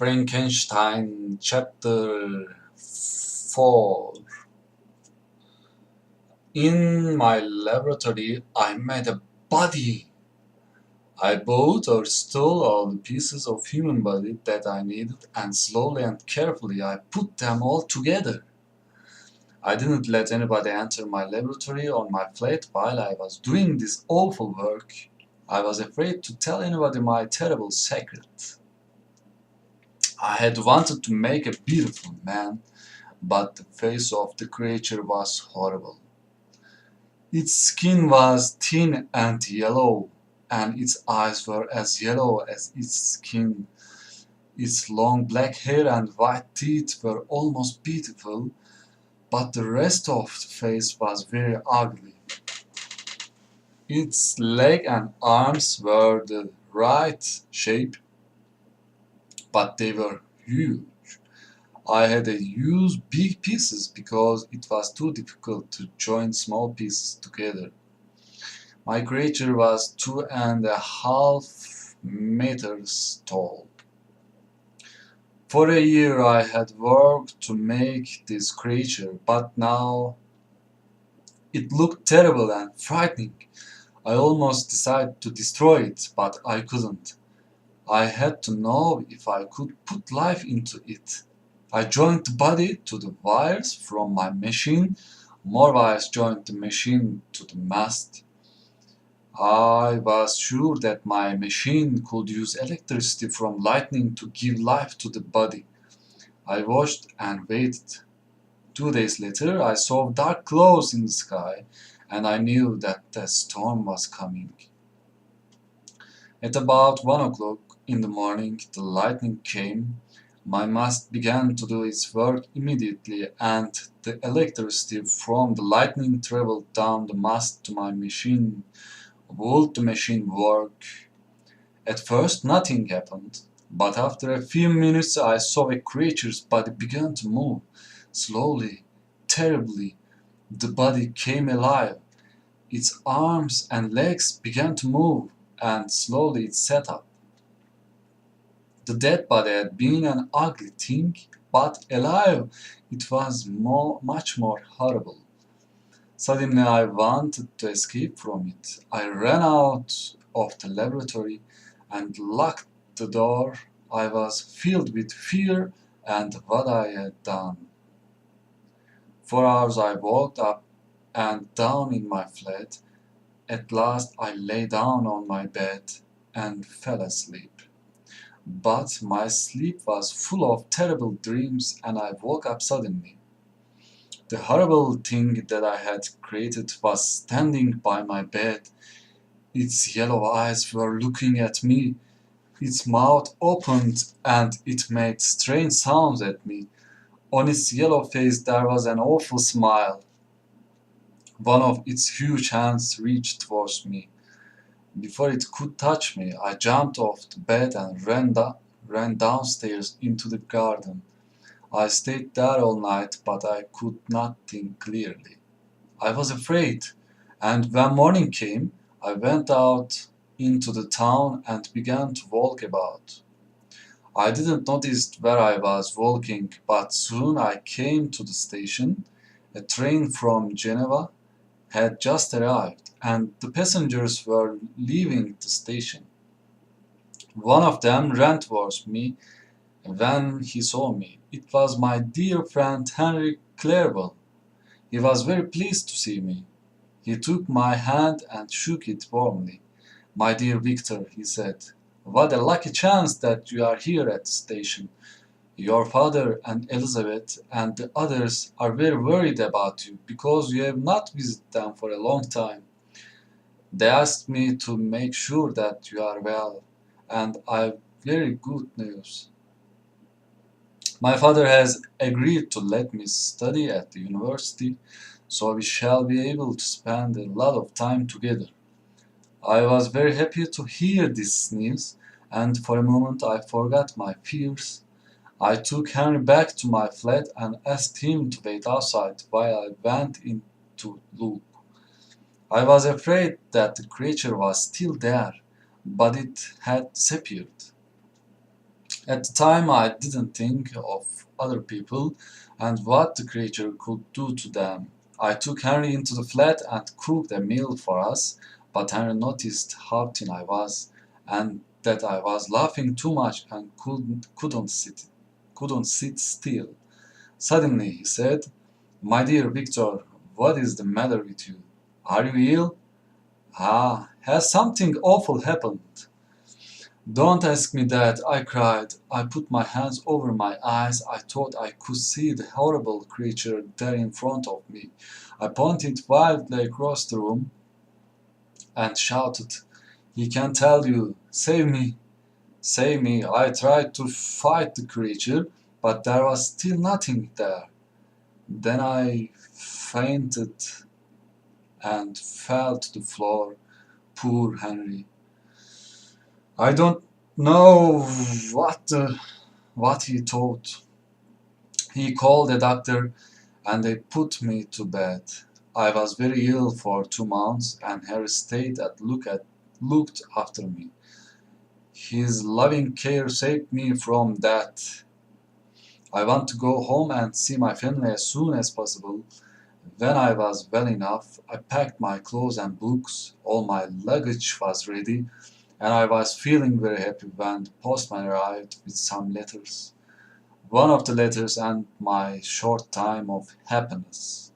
Frankenstein Chapter 4. In my laboratory, I made a body. I bought or stole all the pieces of human body that I needed, and slowly and carefully I put them all together. I didn't let anybody enter my laboratory on my flat while I was doing this awful work. I was afraid to tell anybody my terrible secret. I had wanted to make a beautiful man, but the face of the creature was horrible. Its skin was thin and yellow, and its eyes were as yellow as its skin. Its long black hair and white teeth were almost beautiful, but the rest of the face was very ugly. Its legs and arms were the right shape, but they were huge. I had to use big pieces because it was too difficult to join small pieces together. My creature was 2.5 meters tall. For a year I had worked to make this creature, but now it looked terrible and frightening. I almost decided to destroy it, but I couldn't. I had to know if I could put life into it. I joined the body to the wires from my machine. More wires joined the machine to the mast. I was sure that my machine could use electricity from lightning to give life to the body. I watched and waited. 2 days later, I saw dark clouds in the sky, and I knew that a storm was coming. At about 1 o'clock in the morning, the lightning came. My mast began to do its work immediately, and the electricity from the lightning traveled down the mast to my machine. Would the machine work? At first nothing happened, but after a few minutes I saw a creature's body began to move. Slowly, terribly, the body came alive. Its arms and legs began to move, and slowly it sat up. The dead body had been an ugly thing, but alive it was much more horrible. Suddenly I wanted to escape from it. I ran out of the laboratory and locked the door. I was filled with fear and what I had done. For hours I walked up and down in my flat. At last I lay down on my bed and fell asleep. But my sleep was full of terrible dreams, and I woke up suddenly. The horrible thing that I had created was standing by my bed. Its yellow eyes were looking at me. Its mouth opened and it made strange sounds at me. On its yellow face there was an awful smile. One of its huge hands reached towards me. Before it could touch me, I jumped off the bed and ran downstairs into the garden. I stayed there all night, but I could not think clearly. I was afraid, and when morning came, I went out into the town and began to walk about. I didn't notice where I was walking, but soon I came to the station. A train from Geneva had just arrived, and the passengers were leaving the station. One of them ran towards me when he saw me. It was my dear friend Henry Clerval. He was very pleased to see me. He took my hand and shook it warmly. "My dear Victor," he said, "what a lucky chance that you are here at the station. Your father and Elizabeth and the others are very worried about you because you have not visited them for a long time. They asked me to make sure that you are well, and I've very good news. My father has agreed to let me study at the university, so we shall be able to spend a lot of time together." I was very happy to hear this news, and for a moment I forgot my fears. I took Henry back to my flat and asked him to wait outside while I went in to look. I was afraid that the creature was still there, but it had disappeared. At the time, I didn't think of other people and what the creature could do to them. I took Henry into the flat and cooked a meal for us, but Henry noticed how thin I was and that I was laughing too much and couldn't sit still. Suddenly he said, "My dear Victor, what is the matter with you? Are you ill? Ah, has something awful happened?" "Don't ask me that," I cried. I put my hands over my eyes. I thought I could see the horrible creature there in front of me. I pointed wildly across the room and shouted, "He can tell you! Save me! Save me!" I tried to fight the creature, but there was still nothing there. Then I fainted and fell to the floor. Poor Henry. I don't know what he thought. He called a doctor and they put me to bed. I was very ill for 2 months and Harry stayed and looked after me. His loving care saved me from that. I want to go home and see my family as soon as possible. When I was well enough, I packed my clothes and books. All my luggage was ready, and I was feeling very happy when the postman arrived with some letters. One of the letters ended my short time of happiness.